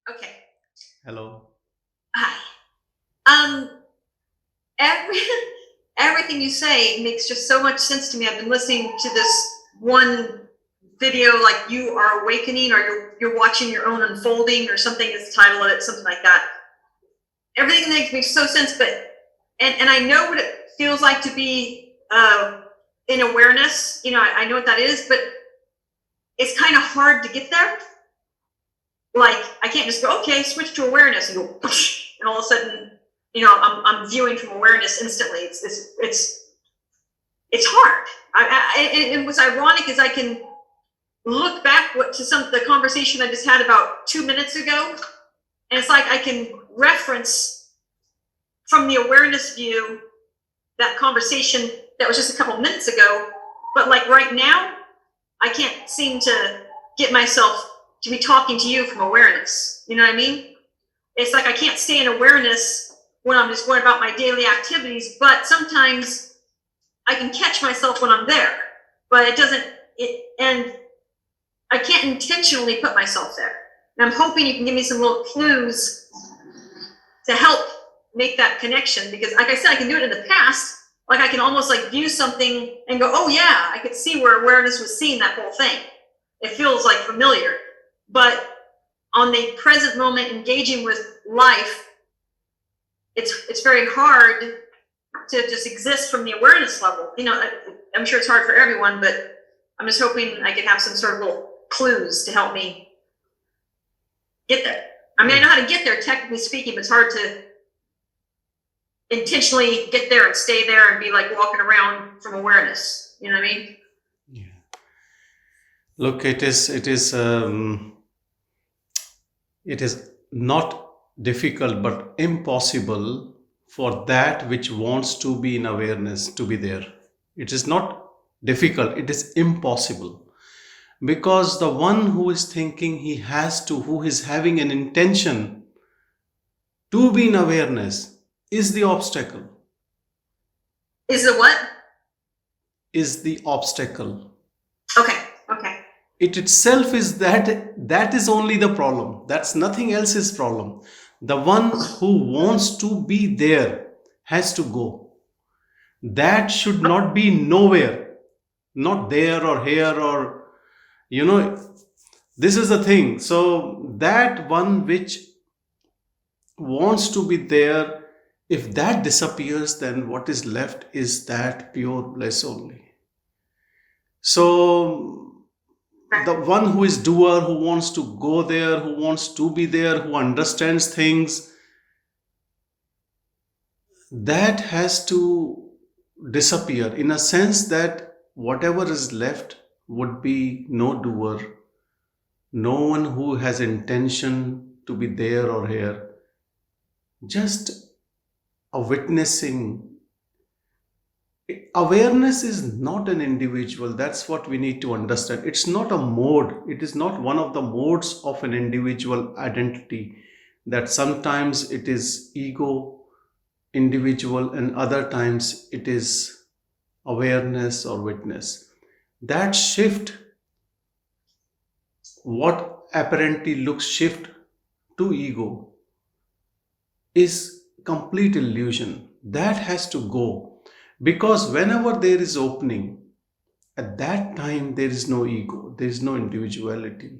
Okay. Hello. Hi. Um, every, everything you say makes just so much sense to me. I've been listening to this one video, like you are awakening, or you're watching your own unfolding, or something is the title of it, something like that. Everything makes so sense, but and I know what it feels like to be in awareness. I know what that is, but it's kind of hard to get there. Like, I can't just go, okay, switch to awareness, and go, and all of a sudden, I'm viewing from awareness instantly. It's hard. And what's ironic is I can look back to some of the conversation I just had about 2 minutes ago, and it's like I can reference from the awareness view that conversation that was just a couple minutes ago, but like right now, I can't seem to get myself to be talking to you from awareness. You know what I mean? It's like I can't stay in awareness when I'm just going about my daily activities, but sometimes I can catch myself when I'm there, but and I can't intentionally put myself there. And I'm hoping you can give me some little clues to help make that connection, because like I said, I can do it in the past. Like I can almost like view something and go, oh yeah, I could see where awareness was seeing that whole thing. It feels like familiar. But on the present moment, engaging with life, it's very hard to just exist from the awareness level. I'm sure it's hard for everyone, but I'm just hoping I can have some sort of little clues to help me get there. I mean, I know how to get there, technically speaking, but it's hard to intentionally get there and stay there and be like walking around from awareness. You know what I mean? Yeah. Look, it is not difficult but impossible for that which wants to be in awareness to be there. It is not difficult, it is impossible. Because the one who is thinking he has to, who is having an intention to be in awareness, is the obstacle. Is the what? Is the obstacle. Okay. It itself is that is only the problem. That's nothing else's problem. The one who wants to be there has to go. That should not be nowhere, not there or here, or this is the thing. So that one which wants to be there, if that disappears, then what is left is that pure bliss only. So the one who is doer, who wants to go there, who wants to be there, who understands things, that has to disappear, in a sense that whatever is left would be no doer, no one who has intention to be there or here, just a witnessing. Awareness is not an individual. That's what we need to understand. It's not a mode. It is not one of the modes of an individual identity, that sometimes it is ego, individual, and other times it is awareness or witness. That shift, what apparently looks shift to ego, is complete illusion. That has to go, because whenever there is opening, at that time there is no ego, there is no individuality.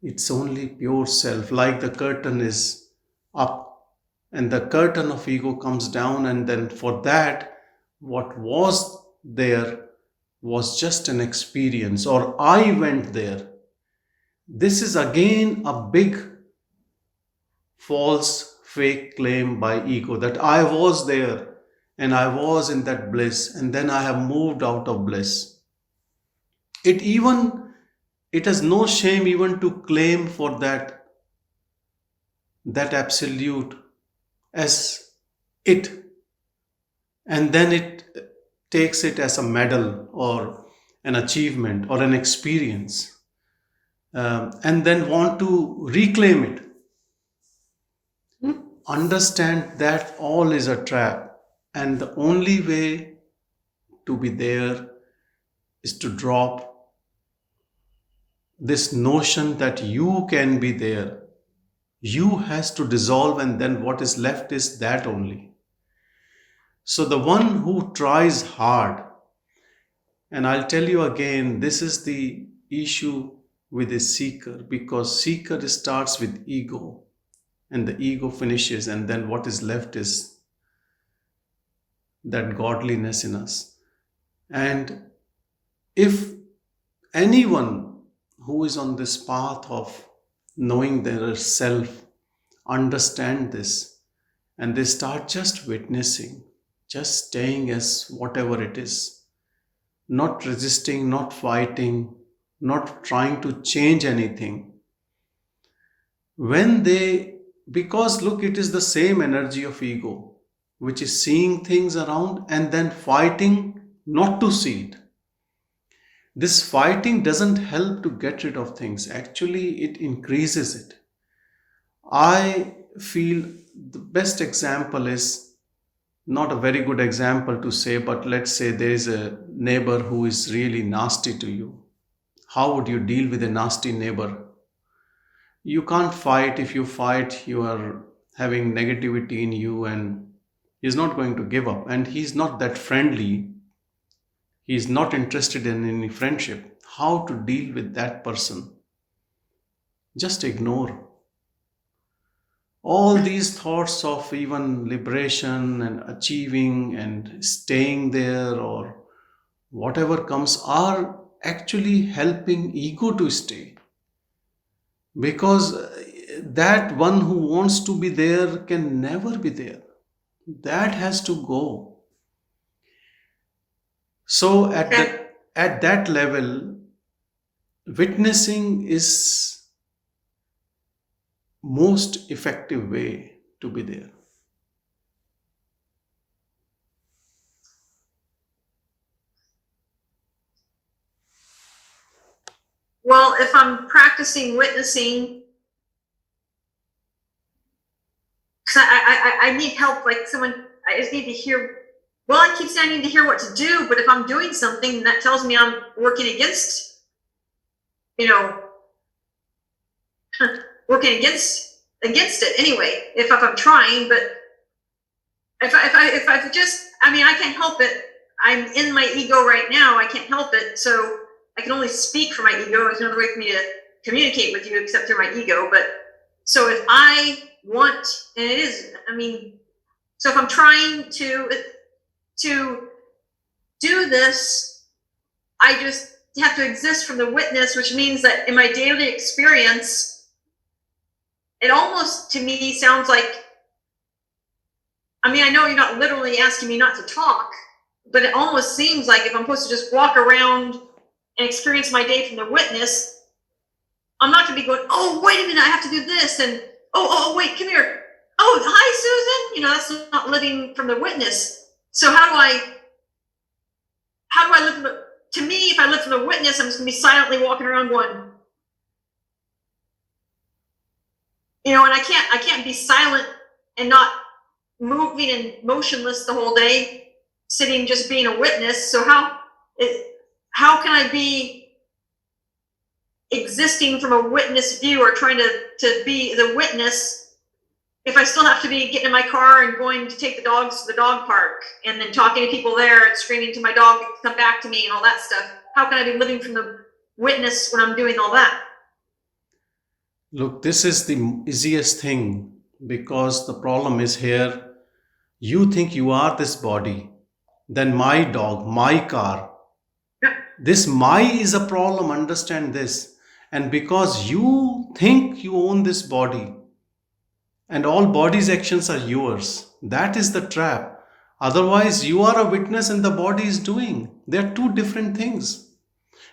It's only pure self. Like the curtain is up and the curtain of ego comes down, and then for that, what was there was just an experience, or I went there. This is again a big false fake claim by ego, that I was there and I was in that bliss and then I have moved out of bliss. It has no shame even to claim for that absolute as it, and then it takes it as a medal or an achievement or an experience, and then want to reclaim it. Understand that all is a trap, and the only way to be there is to drop this notion that you can be there. You has to dissolve, and then what is left is that only. So the one who tries hard, and I'll tell you again, this is the issue with a seeker, because seeker starts with ego, and the ego finishes, and then what is left is that godliness in us. And if anyone who is on this path of knowing their self understand this, and they start just witnessing, just staying as whatever it is, not resisting, not fighting, not trying to change anything, when they, because look, it is the same energy of ego which is seeing things around and then fighting not to see it. This fighting doesn't help to get rid of things, actually it increases it. I feel the best example is not a very good example to say, but let's say there is a neighbor who is really nasty to you. How would you deal with a nasty neighbor? You can't fight. If you fight, you are having negativity in you, and he's not going to give up, and he's not that friendly. He's not interested in any friendship. How to deal with that person? Just ignore. All these thoughts of even liberation and achieving and staying there or whatever comes are actually helping ego to stay, because that one who wants to be there can never be there. That has to go. So at that level, witnessing is most effective way to be there. Well, if I'm practicing witnessing, because I need help, like someone, I just need to hear, well, I keep saying I need to hear what to do, but if I'm doing something that tells me I'm working against, working against it anyway, if I'm trying, but if I just, I can't help it. I'm in my ego right now. I can't help it. So I can only speak for my ego. There's no other way for me to communicate with you except through my ego. But so if I want, and it is, so if I'm trying to do this, I just have to exist from the witness, which means that in my daily experience, it almost to me sounds like, I know you're not literally asking me not to talk, but it almost seems like if I'm supposed to just walk around and experience my day from the witness, I'm not going to be going, oh, wait a minute, I have to do this, and oh, wait, come here. Oh, hi, Susan. That's not living from the witness. So how do I live from the, to me, if I live from the witness, I'm just going to be silently walking around going, and I can't be silent and not moving and motionless the whole day, sitting just being a witness. So how can I be existing from a witness view or trying to be the witness if I still have to be getting in my car and going to take the dogs to the dog park and then talking to people there and screaming to my dog to come back to me and all that stuff? How can I be living from the witness when I'm doing all that? Look, this is the easiest thing, because the problem is here. You think you are this body, then my dog, my car. Yeah. This my is a problem, understand this. And because you think you own this body and all body's actions are yours, that is the trap. Otherwise, you are a witness and the body is doing. They are two different things.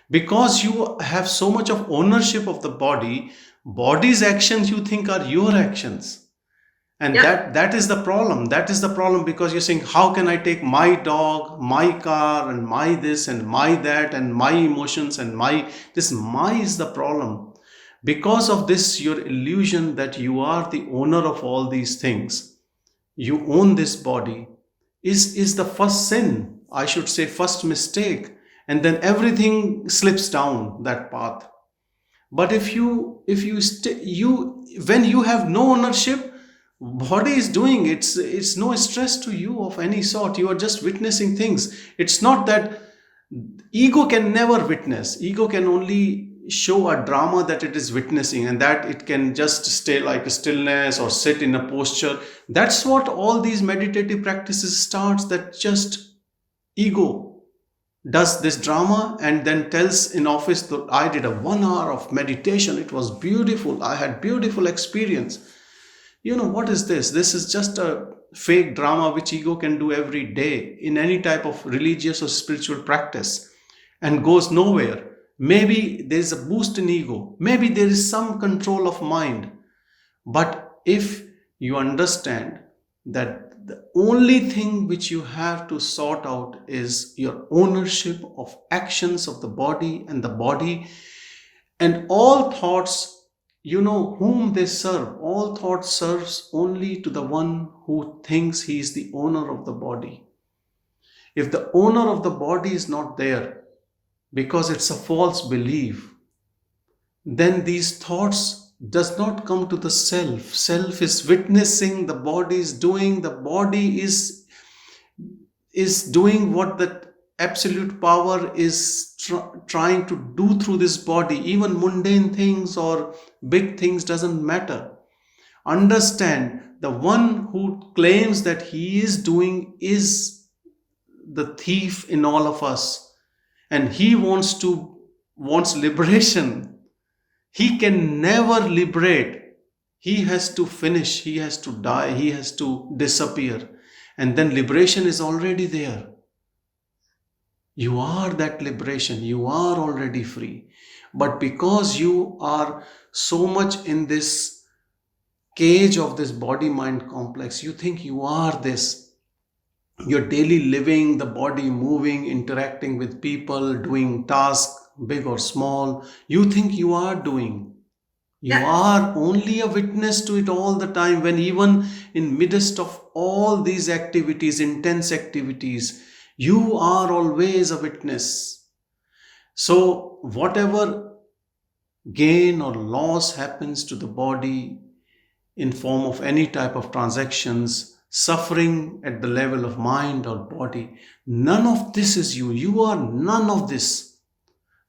Because you have so much of ownership of the body, body's actions you think are your actions. And Yeah. that is the problem. That is the problem, because you're saying, how can I take my dog, my car, and my this and my that and my emotions and my this? My is the problem. Because of this, your illusion that you are the owner of all these things, you own this body, is the first sin. I should say first mistake. And then everything slips down that path. But you when you have no ownership, body is doing it's no stress to you of any sort. You are just witnessing things. It's not that ego can never witness. Ego can only show a drama that it is witnessing, and that it can just stay like a stillness or sit in a posture. That's what all these meditative practices starts, that just ego does this drama and then tells in office that I did a 1 hour of meditation, it was beautiful, I had beautiful experience. What is this? This is just a fake drama which ego can do every day in any type of religious or spiritual practice, and goes nowhere. Maybe there is a boost in ego, maybe there is some control of mind, but if you understand that the only thing which you have to sort out is your ownership of actions of the body, and all thoughts, whom they serve. All thought serves only to the one who thinks he is the owner of the body. If the owner of the body is not there, because it's a false belief, then these thoughts does not come to the self. Self is witnessing, the body is doing, the body is doing what the absolute power is trying to do through this body. Even mundane things or big things doesn't matter. Understand, the one who claims that he is doing is the thief in all of us, and he wants liberation. He can never liberate. He has to finish, he has to die, he has to disappear, and then liberation is already there. You are that liberation, you are already free. But because you are so much in this cage of this body-mind complex, you think you are this. Your daily living, the body moving, interacting with people, doing tasks, big or small, you think you are doing. You are only a witness to it all the time, when even in midst of all these activities, intense activities, you are always a witness. So whatever gain or loss happens to the body in form of any type of transactions, suffering at the level of mind or body, none of this is you. You are none of this.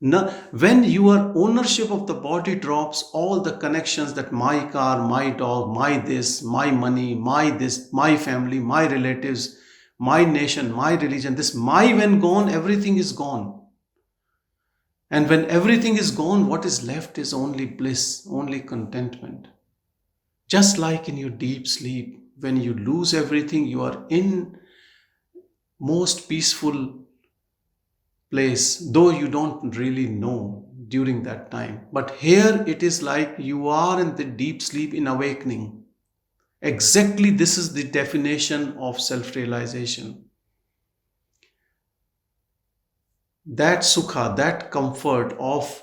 When your ownership of the body drops, all the connections, that my car, my dog, my this, my money, my this, my family, my relatives, my nation, my religion, this my, when gone, everything is gone. And when everything is gone, what is left is only bliss, only contentment. Just like in your deep sleep, when you lose everything, you are in most peaceful place, though you don't really know during that time. But here it is like you are in the deep sleep in awakening. Exactly, this is the definition of self-realization. That sukha, that comfort of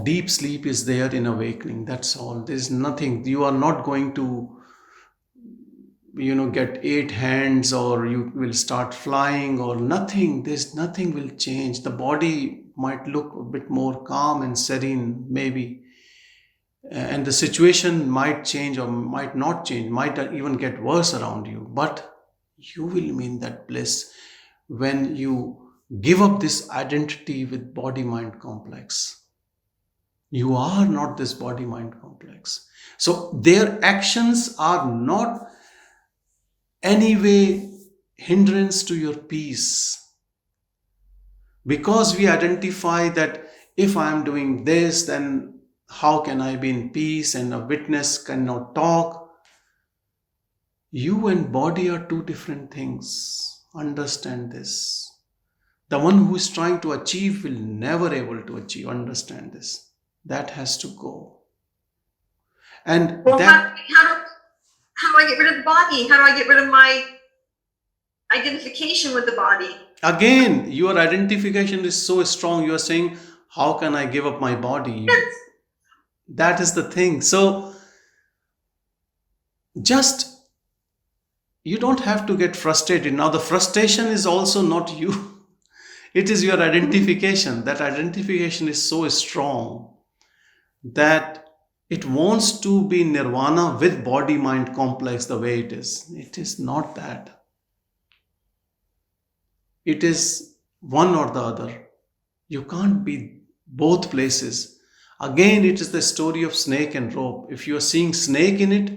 deep sleep is there in awakening. That's all. There's nothing. You are not going to get 8 hands, or you will start flying, or nothing. There's nothing will change. The body might look a bit more calm and serene, maybe, and the situation might change or might not change, might even get worse around you, but you will mean that bliss when you give up this identity with body-mind complex. You are not this body-mind complex. So their actions are not any way hindrance to your peace, because we identify that if I am doing this, then how can I be in peace, and a witness cannot talk. You and body are two different things. Understand this. The one who is trying to achieve will never able to achieve. Understand this. That has to go. And well, that, how do I get rid of the body? How do I get rid of my identification with the body? Again, your identification is so strong. You are saying, how can I give up my body? That is the thing. So just, you don't have to get frustrated. Now the frustration is also not you. It is your identification. That identification is so strong. that it wants to be nirvana with body mind complex the way it is. It is not that. It is one or the other. You can't be both places. Again, it is the story of snake and rope. If you are seeing snake in it,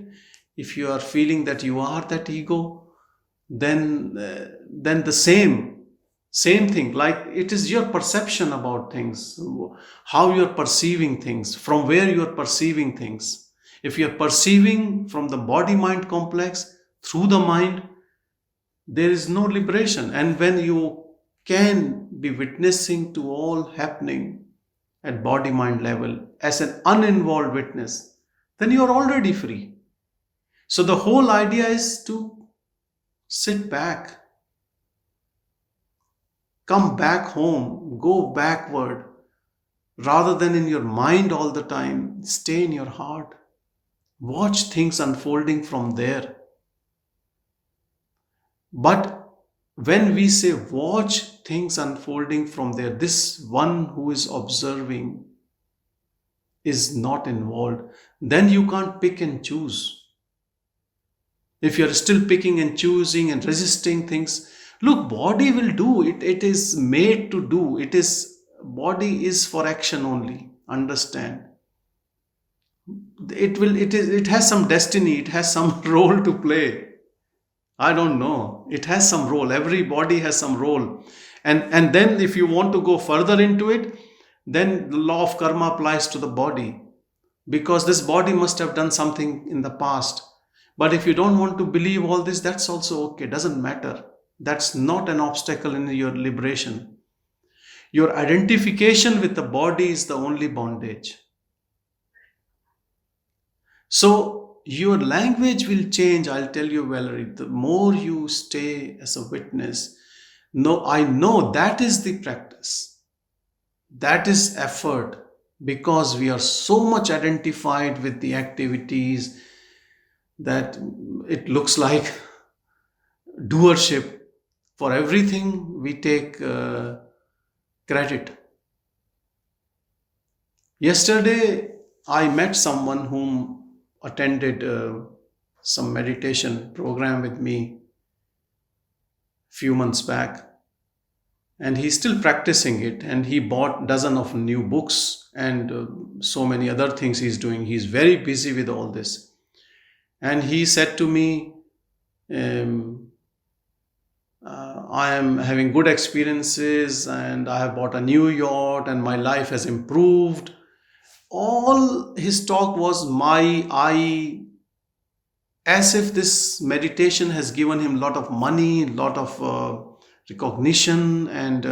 if you are feeling that you are that ego, then the same thing, like it is your perception about things, how you're perceiving things, from where you're perceiving things. If you're perceiving from the body mind complex through the mind, there is no liberation. And when you can be witnessing to all happening at body mind level as an uninvolved witness, then you are already free. So the whole idea is to sit back, come back home, go backward, rather than in your mind all the time. Stay in your heart. Watch things unfolding from there. But when we say watch things unfolding from there, this one who is observing is not involved, then you can't pick and choose. If you're still picking and choosing and resisting things, look, body will do it. It is made to do. Body is for action only. Understand? It has some destiny. It has some role to play. I don't know. It has some role. Every body has some role. And then if you want to go further into it, then the law of karma applies to the body. Because this body must have done something in the past. But if you don't want to believe all this, that's also okay. Doesn't matter. That's not an obstacle in your liberation. Your identification with the body is the only bondage. So your language will change, I'll tell you, Valerie. The more you stay as a witness, I know that is the practice. That is effort, because we are so much identified with the activities that it looks like doership. For everything we take credit. Yesterday I met someone whom attended some meditation program with me few months back, and he's still practicing it, and he bought dozen of new books and so many other things he's doing. He's very busy with all this, and he said to me, I am having good experiences and I have bought a new yacht and my life has improved. All his talk was as if this meditation has given him a lot of money, a lot of recognition, and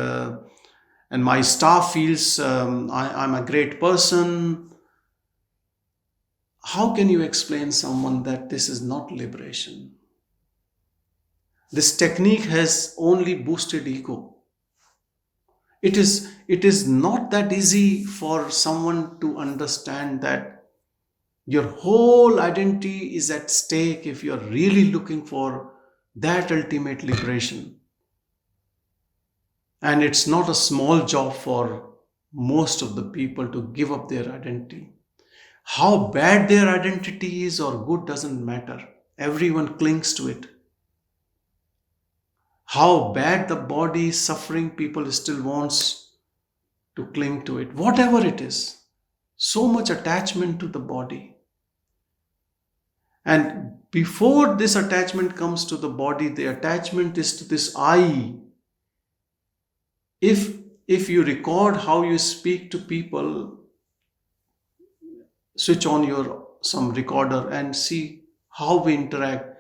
my staff feels I'm a great person. How can you explain someone that this is not liberation? This technique has only boosted ego. It is not that easy for someone to understand that your whole identity is at stake if you're really looking for that ultimate liberation. And it's not a small job for most of the people to give up their identity. How bad their identity is or good doesn't matter. Everyone clings to it. How bad the body is suffering, people still wants to cling to it. Whatever it is. So much attachment to the body. And before this attachment comes to the body, the attachment is to this I. If you record how you speak to people, switch on some recorder and see how we interact.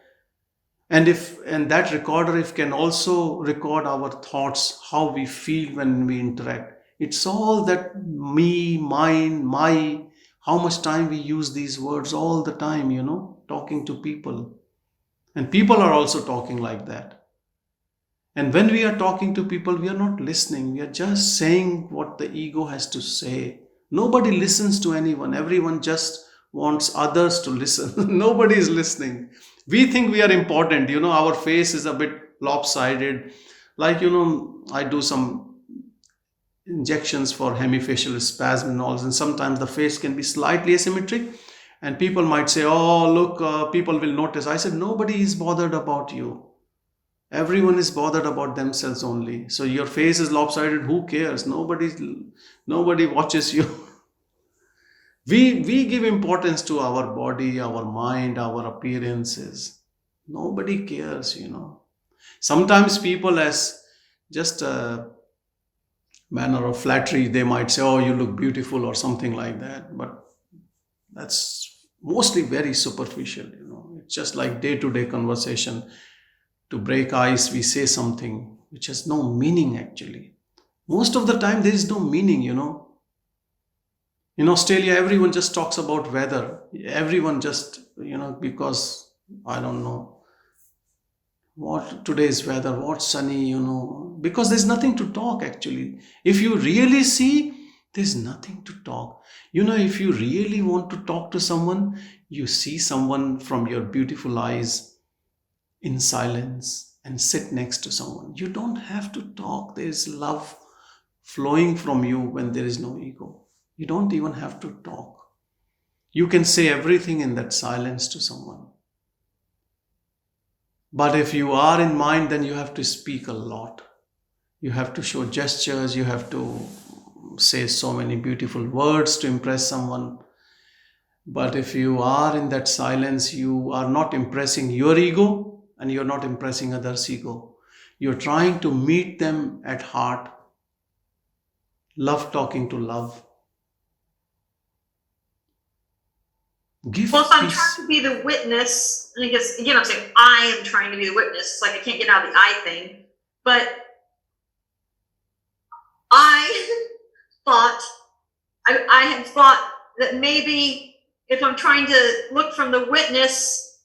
And that recorder can also record our thoughts, how we feel when we interact. It's all that me, mine, my, how much time we use these words all the time, talking to people. And people are also talking like that. And when we are talking to people, we are not listening. We are just saying what the ego has to say. Nobody listens to anyone. Everyone just wants others to listen. Nobody is listening. We think we are important. Our face is a bit lopsided. Like, I do some injections for hemifacial spasm and all, and sometimes the face can be slightly asymmetric, and people might say, oh look, people will notice. I said, nobody is bothered about you. Everyone is bothered about themselves only. So your face is lopsided, who cares? Nobody watches you. We give importance to our body, our mind, our appearances. Nobody cares, Sometimes people, as just a manner of flattery, they might say, oh, you look beautiful or something like that. But that's mostly very superficial, It's just like day-to-day conversation. To break ice, we say something which has no meaning actually. Most of the time, there is no meaning, In Australia, everyone just talks about weather. Everyone just, because I don't know what today's weather, what's sunny, because there's nothing to talk actually. If you really see, there's nothing to talk. If you really want to talk to someone, you see someone from your beautiful eyes in silence and sit next to someone. You don't have to talk. There is love flowing from you when there is no ego. You don't even have to talk. You can say everything in that silence to someone. But if you are in mind, then you have to speak a lot. You have to show gestures. You have to say so many beautiful words to impress someone. But if you are in that silence, you are not impressing your ego and you're not impressing others' ego. You're trying to meet them at heart. Love talking to love. Well, if I'm trying to be the witness, and I guess, again, I'm saying I am trying to be the witness. It's like I can't get out of the I thing. But I had thought that maybe if I'm trying to look from the witness,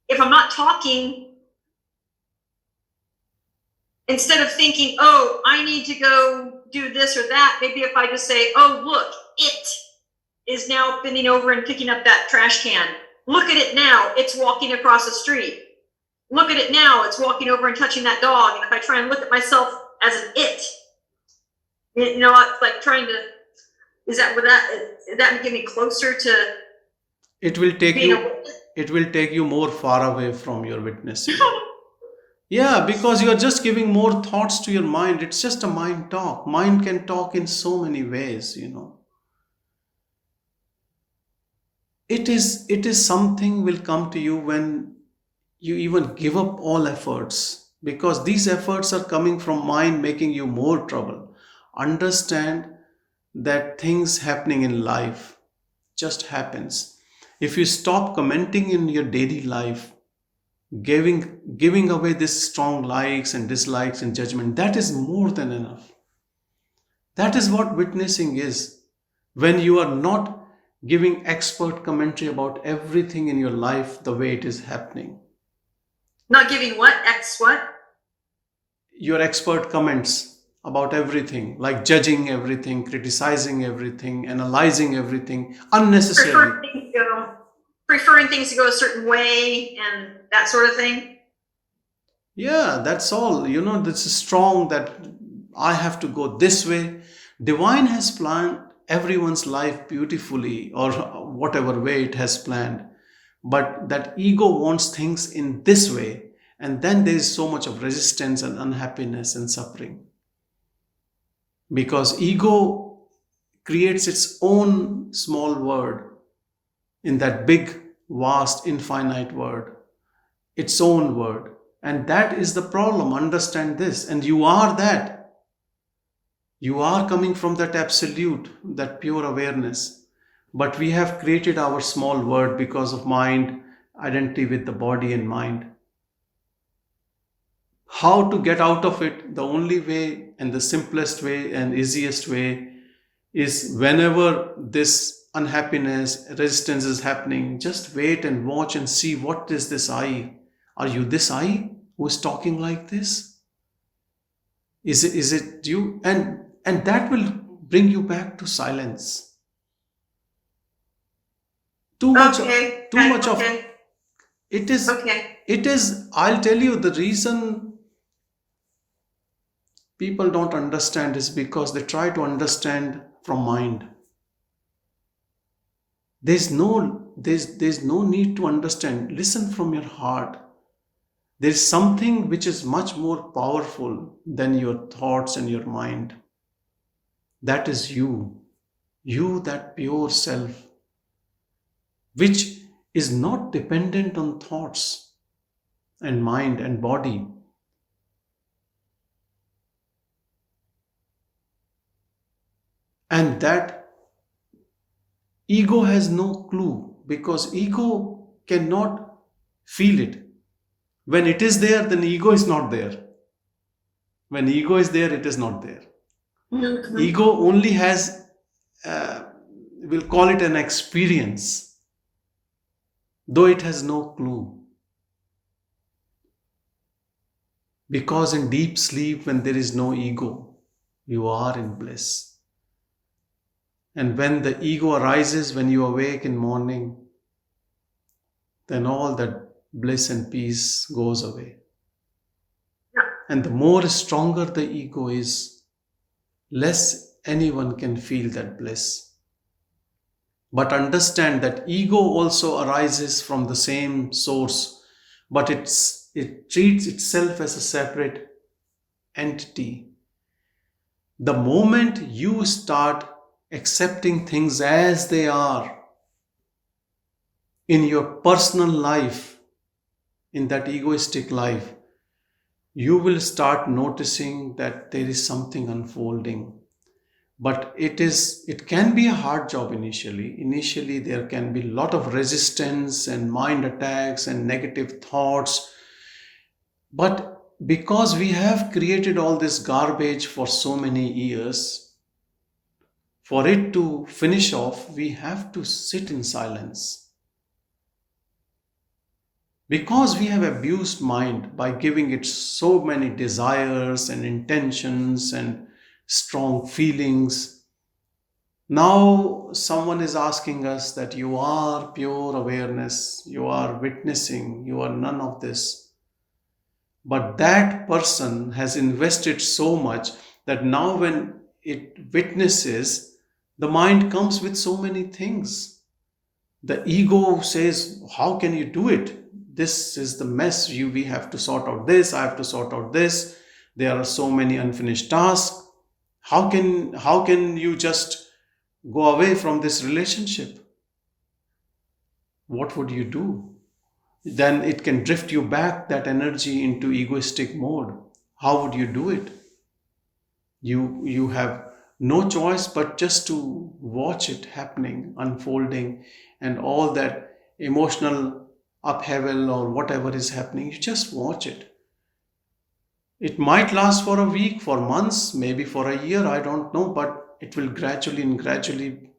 if I'm not talking, instead of thinking, oh, I need to go do this or that, maybe if I just say, oh, look, it is now bending over and picking up that trash can. Look at it now, it's walking across the street. Look at it now, it's walking over and touching that dog. And if I try and look at myself as an it, it's like trying to, would that get me closer to it will take being you a witness? it will take you more far away from your witnessing. Yeah, because you're just giving more thoughts to your mind. It's just a mind talk. Mind can talk in so many ways, It is something will come to you when you even give up all efforts, because these efforts are coming from mind making you more trouble. Understand that things happening in life just happens. If you stop commenting in your daily life, giving away this strong likes and dislikes and judgment, that is more than enough. That is what witnessing is. When you are not giving expert commentary about everything in your life the way it is happening. Not giving what? What? Your expert comments about everything, like judging everything, criticizing everything, analyzing everything unnecessarily. Preferring things to go a certain way and that sort of thing. Yeah, that's all. This is strong that I have to go this way. Divine has planned everyone's life beautifully, or whatever way it has planned. But that ego wants things in this way. And then there is so much of resistance and unhappiness and suffering. Because ego creates its own small world in that big, vast, infinite word. Its own word. And that is the problem. Understand this. And you are that. You are coming from that absolute, that pure awareness. But we have created our small word because of mind, identity with the body and mind. How to get out of it? The only way and the simplest way and easiest way is, whenever this unhappiness, resistance is happening, just wait and watch and see, what is this I? Are you this I who is talking like this? Is it you? And that will bring you back to silence. Too much of it is. Okay. It is. I'll tell you the reason people don't understand is because they try to understand from mind. There's no need to understand. Listen from your heart. There's something which is much more powerful than your thoughts and your mind. That is you. You, that pure self, which is not dependent on thoughts and mind and body. And that ego has no clue, because ego cannot feel it. When it is there, then ego is not there. When ego is there, it is not there. Mhm. Ego only has, we'll call it an experience, though it has no clue. Because in deep sleep, when there is no ego, you are in bliss. And when the ego arises, when you awake in morning, then all that bliss and peace goes away. Yeah. And the more stronger the ego is, less anyone can feel that bliss. But understand that ego also arises from the same source, but it treats itself as a separate entity. The moment you start accepting things as they are in your personal life, in that egoistic life, you will start noticing that there is something unfolding. But it can be a hard job initially. Initially, there can be a lot of resistance and mind attacks and negative thoughts. But because we have created all this garbage for so many years, for it to finish off, we have to sit in silence. Because we have abused mind by giving it so many desires and intentions and strong feelings. Now someone is asking us that you are pure awareness, you are witnessing, you are none of this. But that person has invested so much that now when it witnesses, the mind comes with so many things. The ego says, how can you do it? This is the mess. We have to sort out this. I have to sort out this. There are so many unfinished tasks. How can you just go away from this relationship? What would you do? Then it can drift you back, that energy, into egoistic mode. How would you do it? You have no choice but just to watch it happening, unfolding, and all that emotional upheaval or whatever is happening. You just watch it. It might last for a week, for months, maybe for a year, I don't know, but it will gradually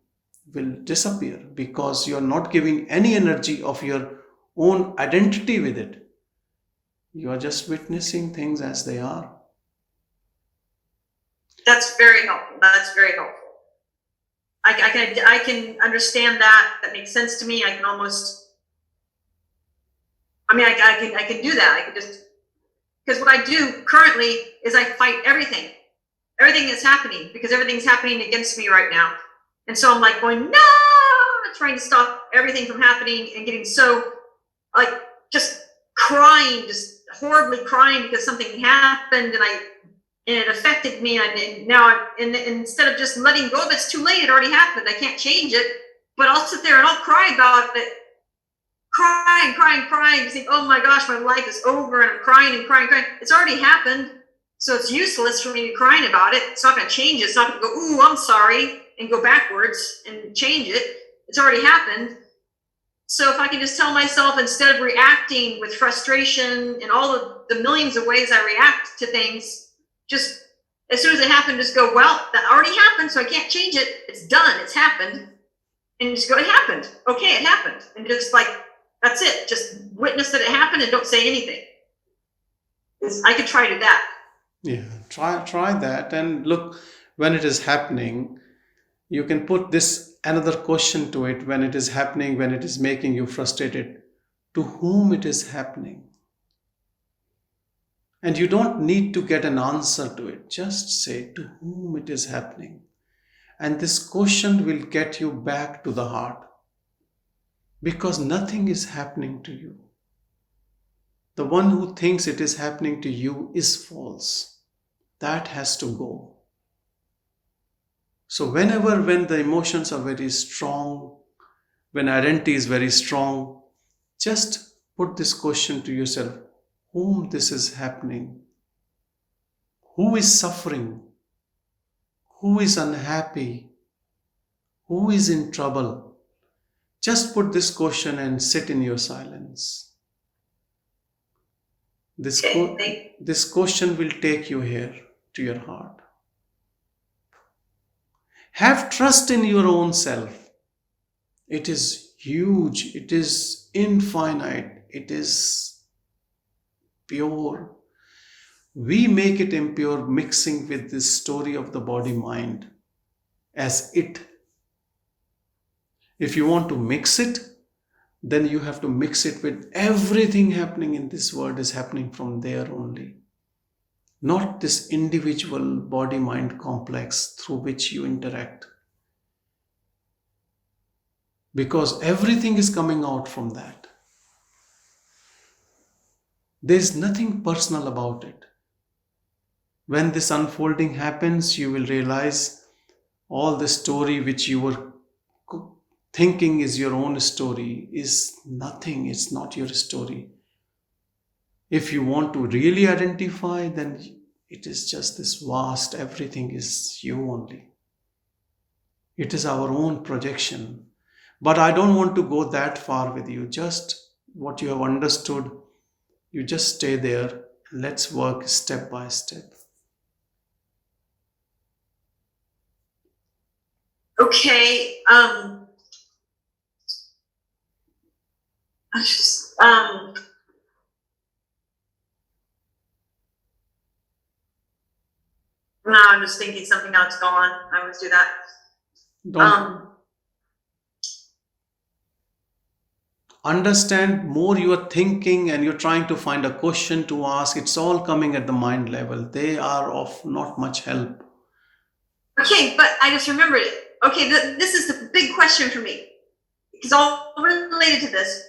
will disappear, because you're not giving any energy of your own identity with it. You are just witnessing things as they are. That's very helpful. That's very helpful. I can understand that. That makes sense to me. I can almost, I can do that. I can just, because what I do currently is I fight everything that's happening, because everything's happening against me right now. And so I'm like going, no, trying to stop everything from happening, and getting so like just crying, just horribly crying because something happened and it affected me. And now instead of just letting go of it, it's too late. It already happened. I can't change it. But I'll sit there and I'll cry about it. Crying. You think, oh my gosh, my life is over, and I'm crying. It's already happened. So it's useless for me to be crying about it. It's not going to change it. It's not going to go, ooh, I'm sorry, and go backwards and change it. It's already happened. So if I can just tell myself, instead of reacting with frustration and all of the millions of ways I react to things, just as soon as it happened, just go, well, that already happened, so I can't change it. It's done. It's happened. And just go, it happened. Okay, it happened. And just like, that's it. Just witness that it happened and don't say anything. I could try to do that. Yeah, try that, and look, when it is happening, you can put this another question to it. When it is happening, when it is making you frustrated, to whom it is happening? And you don't need to get an answer to it. Just say to whom it is happening. And this question will get you back to the heart. Because nothing is happening to you. The one who thinks it is happening to you is false. That has to go. So when the emotions are very strong, when identity is very strong, just put this question to yourself, whom this is happening? Who is suffering? Who is unhappy? Who is in trouble? Just put this question and sit in your silence. This question will take you here to your heart. Have trust in your own self. It is huge. It is infinite. It is pure. We make it impure mixing with this story of the body-mind as it. If you want to mix it, then you have to mix it with everything happening in this world is happening from there only. Not this individual body-mind complex through which you interact. Because everything is coming out from that. There's nothing personal about it. When this unfolding happens, you will realize all the story which you were thinking is your own story is nothing. It's not your story. If you want to really identify, then it is just this vast, everything is you only. It is our own projection. But I don't want to go that far with you. Just what you have understood, you just stay there. Let's work step by step. Okay. No, I'm just thinking something else go on. I always do that. Understand more you are thinking and you're trying to find a question to ask. It's all coming at the mind level. They are of not much help. Okay, but I just remembered it. Okay, this is the big question for me. It's all related to this.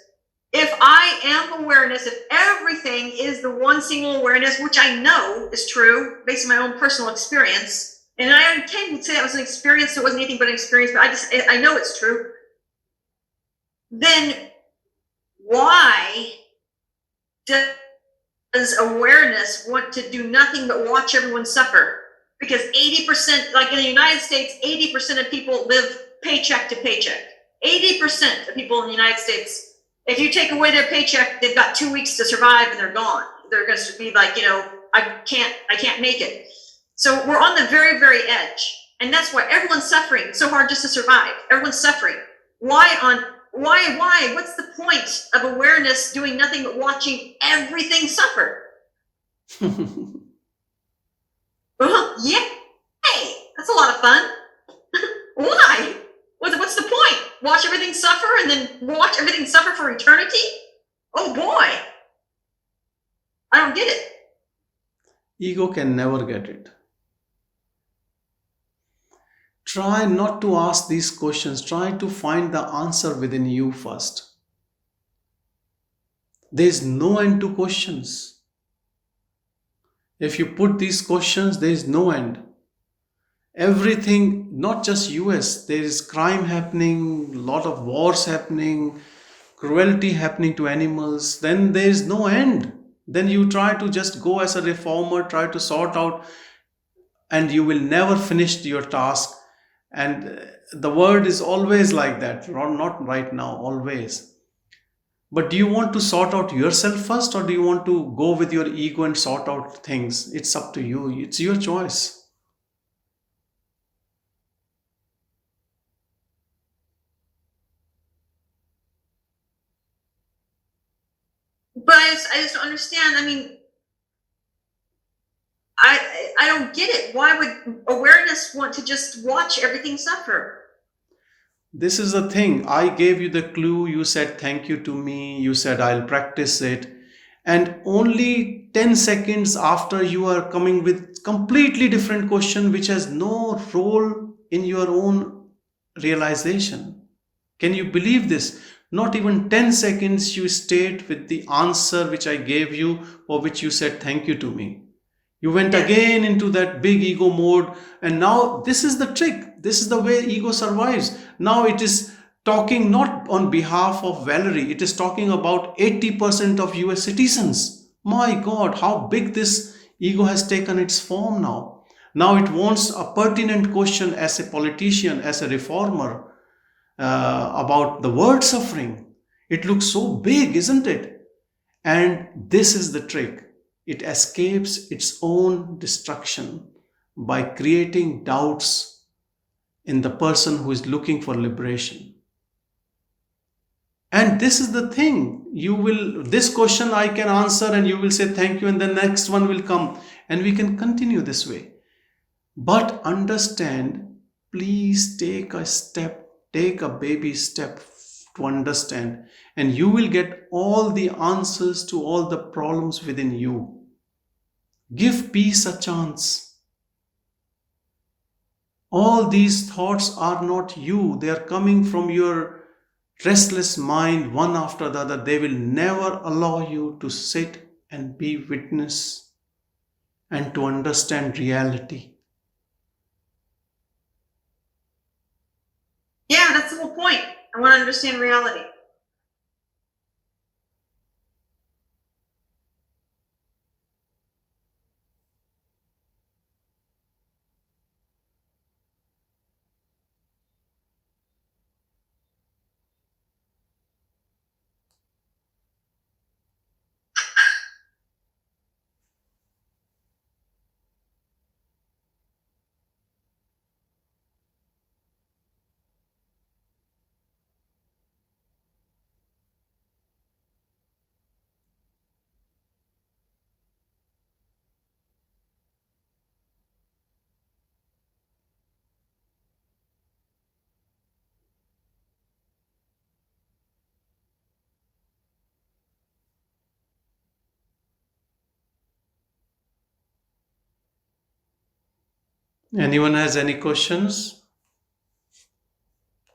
If I am awareness, if everything is the one single awareness, which I know is true based on my own personal experience, and I can't say that was an experience, so it wasn't anything but an experience, but I know it's true, then why does awareness want to do nothing but watch everyone suffer? Because 80%, like in the United States, 80% of people live paycheck to paycheck. 80% of people in the United States, if you take away their paycheck, they've got 2 weeks to survive and they're gone. They're going to be like, I can't make it. So we're on the very, very edge. And that's why everyone's suffering so hard just to survive. Everyone's suffering. Why? What's the point of awareness doing nothing but watching everything suffer? Yeah. Hey, that's a lot of fun. Why? What's the point? Watch everything suffer and then watch everything suffer for eternity? Oh boy. I don't get it. Ego can never get it. Try not to ask these questions. Try to find the answer within you first. There is no end to questions. If you put these questions, there is no end. Everything, not just US, there is crime happening, a lot of wars happening, cruelty happening to animals, then there is no end. Then you try to just go as a reformer, try to sort out, and you will never finish your task. And the word is always like that, not right now, always. But do you want to sort out yourself first, or do you want to go with your ego and sort out things? It's up to you. It's your choice. But I just don't understand. I mean, I don't get it. Why would awareness want to just watch everything suffer? This is the thing. I gave you the clue. You said thank you to me. You said I'll practice it. and only 10 seconds after you are coming with completely different question which has no role in your own realization. Can you believe this? Not even 10 seconds you stayed with the answer which I gave you, or which you said thank you to me. You went Yes. again into that big ego mode, and now this is the trick. This is the way ego survives. Now it is talking not on behalf of Valerie, it is talking about 80% of US citizens. My God, how big this ego has taken its form now. Now it wants a pertinent question as a politician, as a reformer, about the word suffering. It looks so big, isn't it? And this is the trick. It escapes its own destruction by creating doubts in the person who is looking for liberation. And this is the thing. This question I can answer, and you will say thank you, and the next one will come, and we can continue this way. But understand, please take a baby step to understand, and you will get all the answers to all the problems within you. Give peace a chance. All these thoughts are not you, they are coming from your restless mind, one after the other. They will never allow you to sit and be witness and to understand reality. Yeah, that's the whole point. I want to understand reality. Anyone has any questions?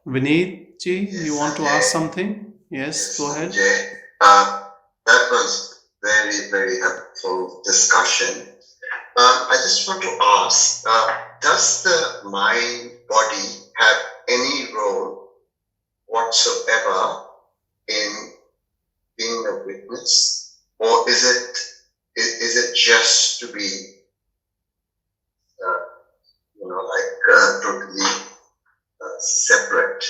Vineet ji, Yes, you want to Sanjay. ask something? Yes, go ahead. Sanjay. That was very, very helpful discussion. I just want to ask, does the mind body have any role whatsoever in being a witness, or is it just to be, totally separate?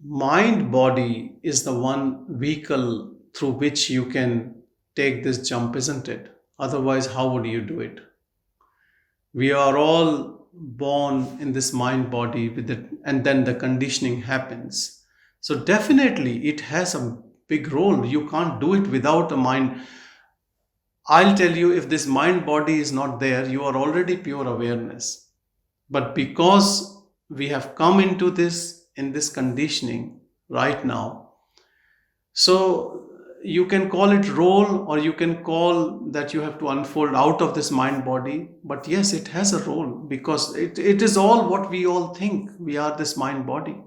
Mind body is the one vehicle through which you can take this jump, isn't it? Otherwise, how would you do it? We are all born in this mind body with it, and then the conditioning happens. So definitely it has a big role. You can't do it without a mind. I'll tell you, if this mind body is not there, you are already pure awareness. But because we have come into this in this conditioning right now, so you can call it role, or you can call that you have to unfold out of this mind body. But yes, it has a role, because it is all what we all think. We are this mind body.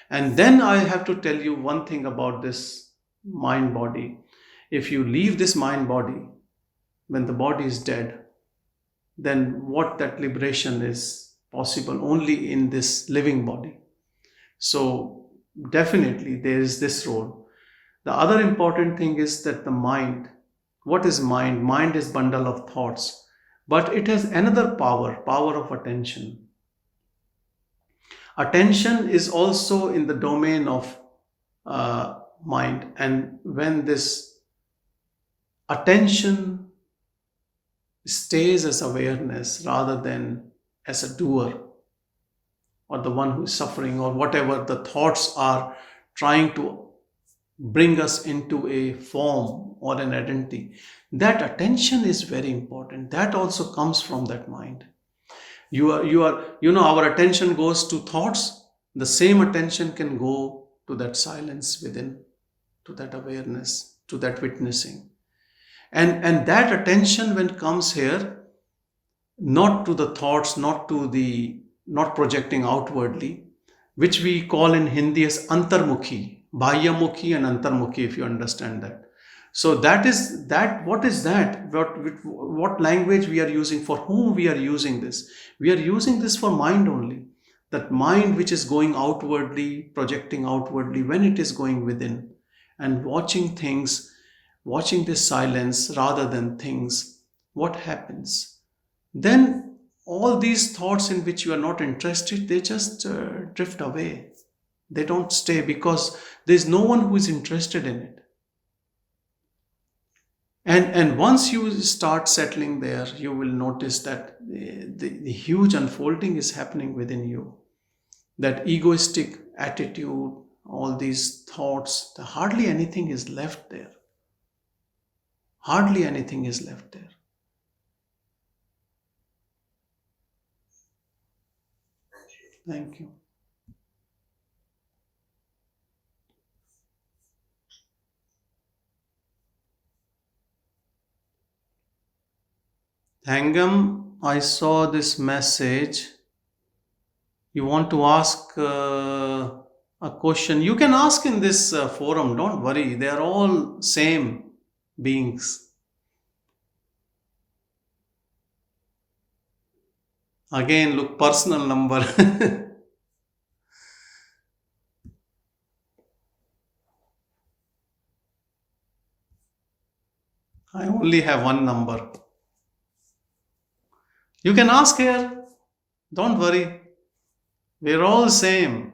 And then I have to tell you one thing about this mind body. If you leave this mind body, when the body is dead, then what that liberation is possible only in this living body. So definitely there is this role. The other important thing is that the mind, what is mind? Mind is bundle of thoughts, but it has another power of attention. Attention is also in the domain of mind, and when this attention stays as awareness rather than as a doer, or the one who is suffering, or whatever the thoughts are trying to bring us into a form or an identity, that attention is very important. That also comes from that mind. Our attention goes to thoughts, the same attention can go to that silence within, to that awareness, to that witnessing. And that attention when comes here, not to the thoughts, not projecting outwardly, which we call in Hindi as antarmukhi, bahyamukhi and antarmukhi, if you understand that. So what is that? What language we are using? For whom we are using this? We are using this for mind only. That mind which is going outwardly, projecting outwardly, when it is going within and watching things, watching this silence rather than things, what happens? Then all these thoughts in which you are not interested, they just drift away. They don't stay because there is no one who is interested in it. And once you start settling there, you will notice that the huge unfolding is happening within you. That egoistic attitude, all these thoughts, hardly anything is left there. Hardly anything is left there. Thank you. Thangam, I saw this message. You want to ask a question. You can ask in this forum. Don't worry. They are all same beings. Again, look, personal number. I only have one number. You can ask here. Don't worry. We're all same.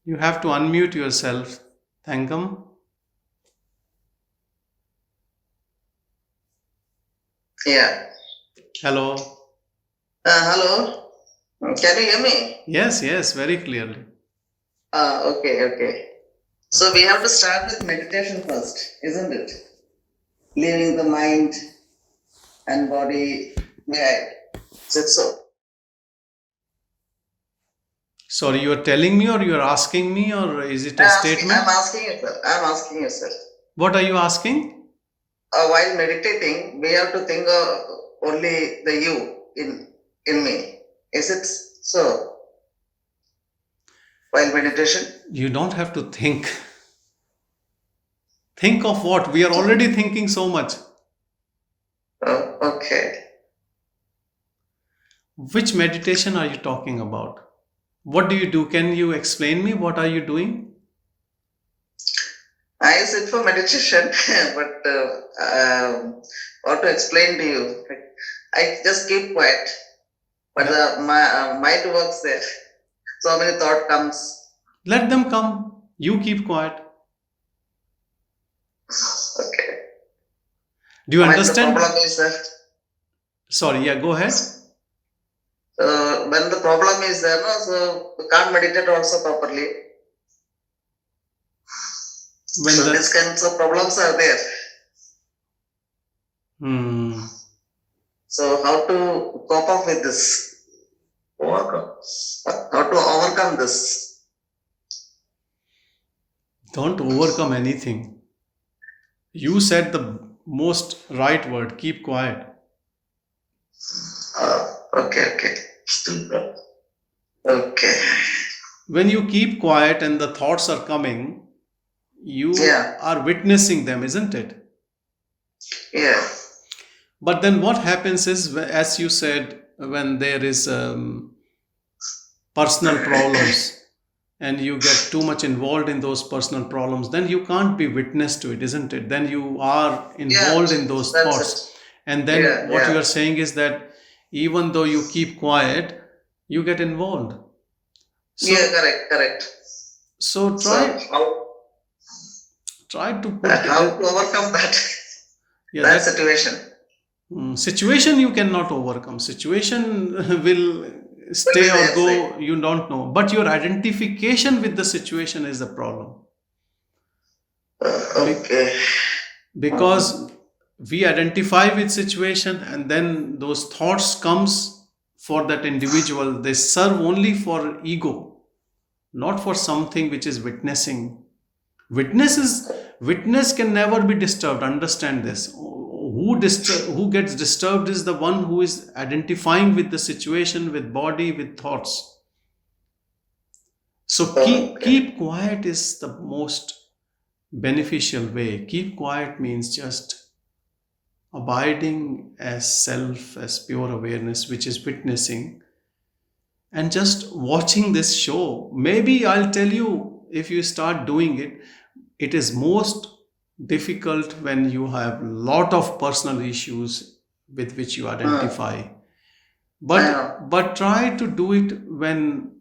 You have to unmute yourself. Thangam. Yeah. Hello. Hello. Can you hear me? Yes, very clearly. Okay. So we have to start with meditation first, isn't it? Leaving the mind and body behind. Is it so? Sorry, you are telling me or you are asking me or is it a statement? I'm asking you, sir. What are you asking? While meditating, we have to think only the you in me. Is it so? While meditation? You don't have to think. Think of what? We are already thinking so much. Oh, okay. Which meditation are you talking about? What do you do? Can you explain me? What are you doing? I sit for meditation, but what to explain to you? I just keep quiet, but my mind works there. So many thought comes. Let them come. You keep quiet. Okay. Do you understand? The problem is that. Sorry, yeah, go ahead. When the problem is there, so we can't meditate also properly. These kinds of problems are there. So how to cope up with this? How to overcome this? Don't overcome anything. You said the most right word. Keep quiet. Okay. Okay. When you keep quiet and the thoughts are coming, you are witnessing them, isn't it? Yeah. But then what happens is, as you said, when there is personal problems and you get too much involved in those personal problems, then you can't be witness to it, isn't it? Then you are involved in those thoughts. And then what you are saying is that even though you keep quiet, you get involved. So, correct. So try to put how to overcome that. That situation. Situation you cannot overcome. Situation will stay or go, you don't know. But your identification with the situation is the problem. Okay. Because we identify with situation, and then those thoughts comes for that individual. They serve only for ego, not for something which is witnessing. Witness can never be disturbed. Understand this. Who gets disturbed is the one who is identifying with the situation, with body, with thoughts. So keep quiet is the most beneficial way. Keep quiet means just abiding as self, as pure awareness, which is witnessing, and just watching this show. Maybe I'll tell you, if you start doing it, it is most difficult when you have lot of personal issues with which you identify. But try to do it when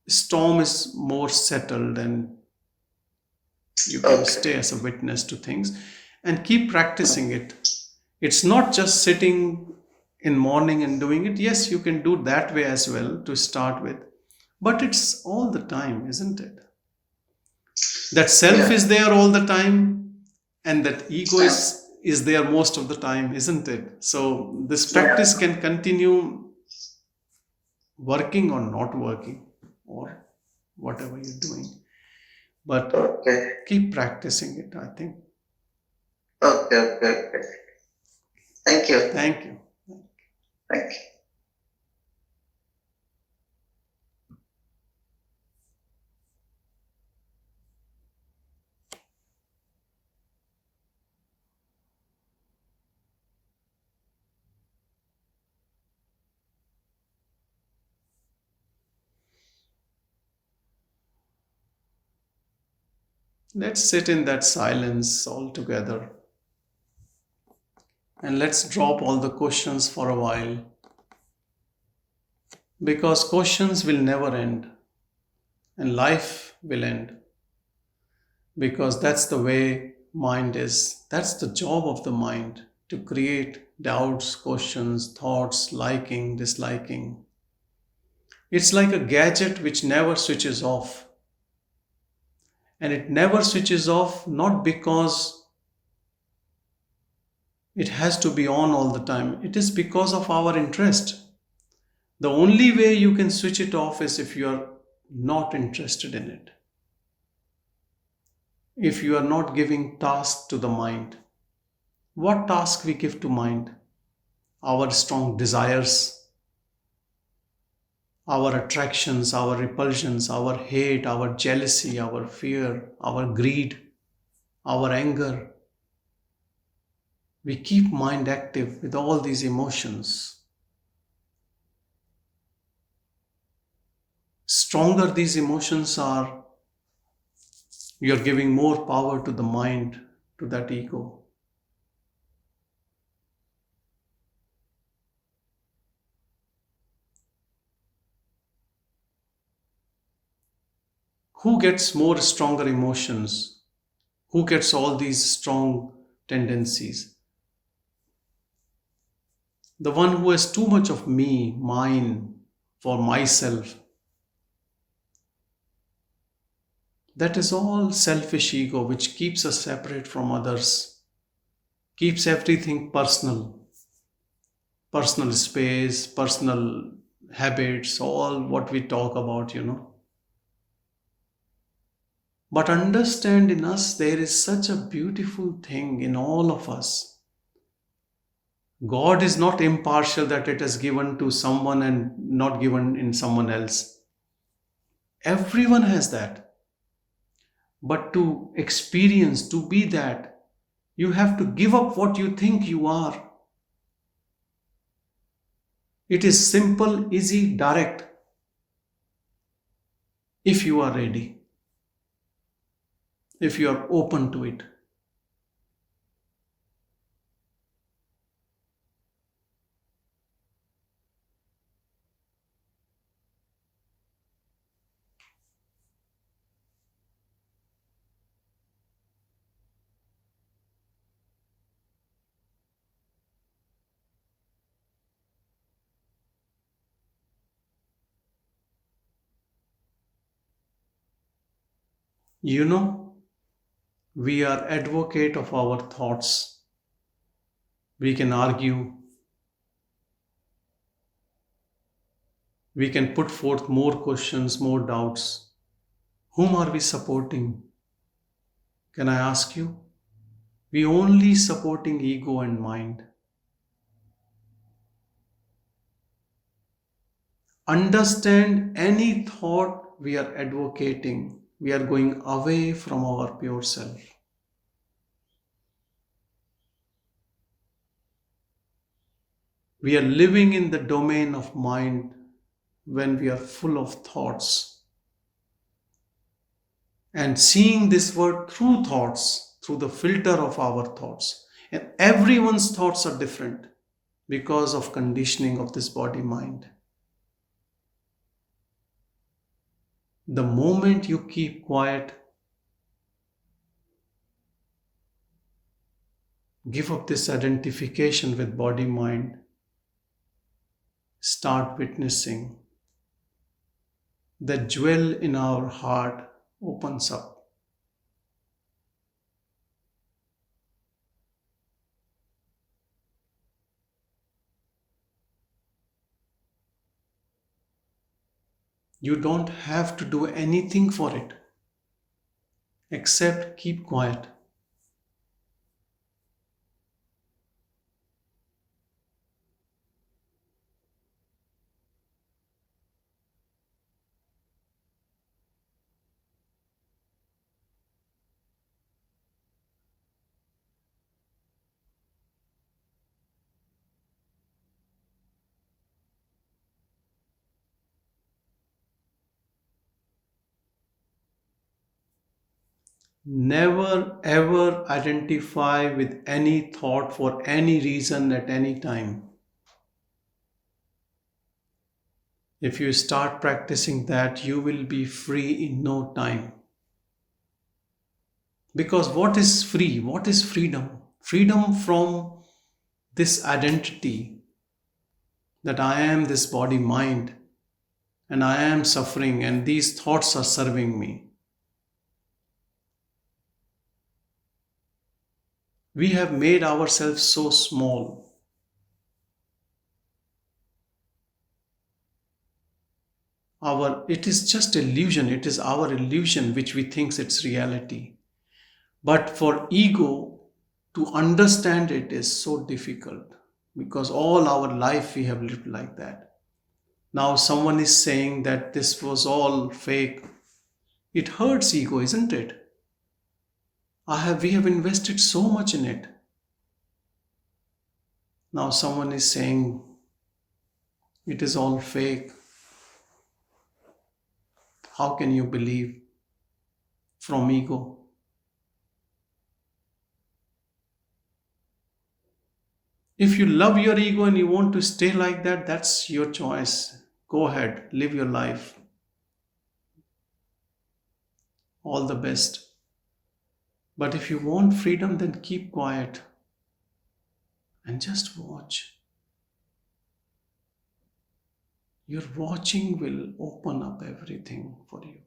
storm is more settled and you can stay as a witness to things, and keep practicing it. It's not just sitting in morning and doing it. Yes, you can do that way as well to start with, but it's all the time, isn't it? That self is there all the time, and that ego is there most of the time, isn't it? So this practice can continue working or not working, or whatever you're doing. But keep practicing it, I think. Okay. Thank you. Thank you. Thank you. Let's sit in that silence all together. And let's drop all the questions for a while. Because questions will never end. And life will end. Because that's the way mind is. That's the job of the mind. To create doubts, questions, thoughts, liking, disliking. It's like a gadget which never switches off. And it never switches off not because it has to be on all the time. It is because of our interest. The only way you can switch it off is if you are not interested in it. If you are not giving task to the mind. What task we give to mind? Our strong desires, our attractions, our repulsions, our hate, our jealousy, our fear, our greed, our anger. We keep mind active with all these emotions. Stronger these emotions are, you're giving more power to the mind, to that ego. Who gets more stronger emotions? Who gets all these strong tendencies? The one who has too much of me, mine, for myself. That is all selfish ego which keeps us separate from others, keeps everything personal. Personal space, personal habits, all what we talk about, But understand, in us there is such a beautiful thing in all of us. God is not impartial that it is given to someone and not given in someone else. Everyone has that. But to experience, to be that, you have to give up what you think you are. It is simple, easy, direct. If you are ready. If you are open to it. We are advocate of our thoughts. We can argue. We can put forth more questions, more doubts. Whom are we supporting? Can I ask you? We only supporting ego and mind. Understand any thought we are advocating, we are going away from our pure self. We are living in the domain of mind when we are full of thoughts. And seeing this world through thoughts, through the filter of our thoughts. And everyone's thoughts are different because of conditioning of this body-mind. The moment you keep quiet, give up this identification with body-mind, start witnessing, the jewel in our heart opens up. You don't have to do anything for it, except keep quiet. Never ever identify with any thought for any reason at any time. If you start practicing that, you will be free in no time. Because what is free? What is freedom? Freedom from this identity that I am this body mind and I am suffering and these thoughts are serving me. We have made ourselves so small. It is just illusion. It is our illusion which we think it's reality. But for ego to understand it is so difficult because all our life we have lived like that. Now someone is saying that this was all fake. It hurts ego, isn't it? We have invested so much in it. Now someone is saying it is all fake. How can you believe from ego? If you love your ego and you want to stay like that, that's your choice. Go ahead, live your life. All the best. But if you want freedom, then keep quiet and just watch. Your watching will open up everything for you.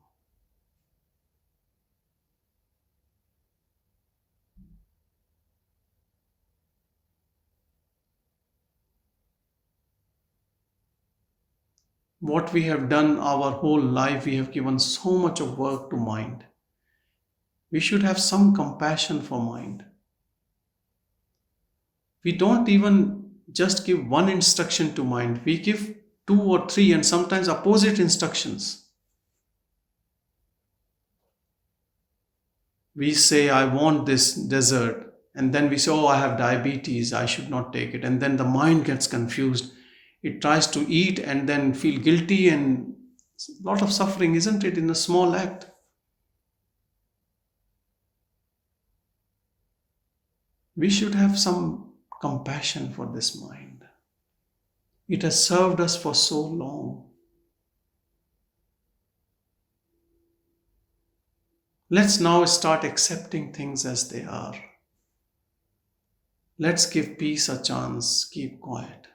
What we have done our whole life, we have given so much of work to mind. We should have some compassion for mind. We don't even just give one instruction to mind. We give 2 or 3 and sometimes opposite instructions. We say, I want this dessert. And then we say, oh, I have diabetes. I should not take it. And then the mind gets confused. It tries to eat and then feel guilty and a lot of suffering, isn't it, in a small act? We should have some compassion for this mind. It has served us for so long. Let's now start accepting things as they are. Let's give peace a chance. Keep quiet.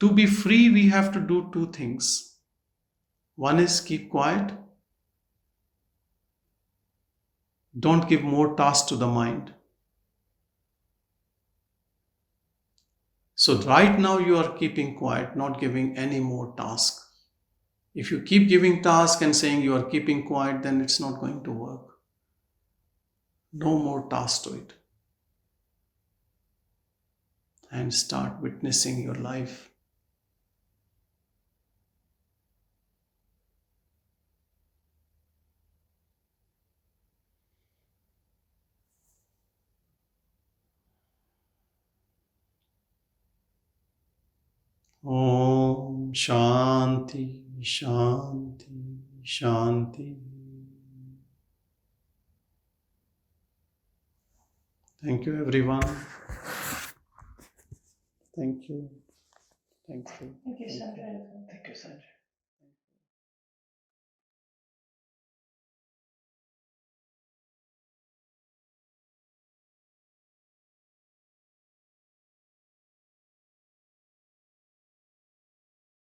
To be free, we have to do 2 things. One is keep quiet. Don't give more tasks to the mind. So right now you are keeping quiet, not giving any more task. If you keep giving task and saying you are keeping quiet, then it's not going to work. No more task to it. And start witnessing your life. Om Shanti, Shanti, Shanti. Thank you, everyone. Thank you. Thank you. Thank you, Sanjay. Thank you, Sanjay.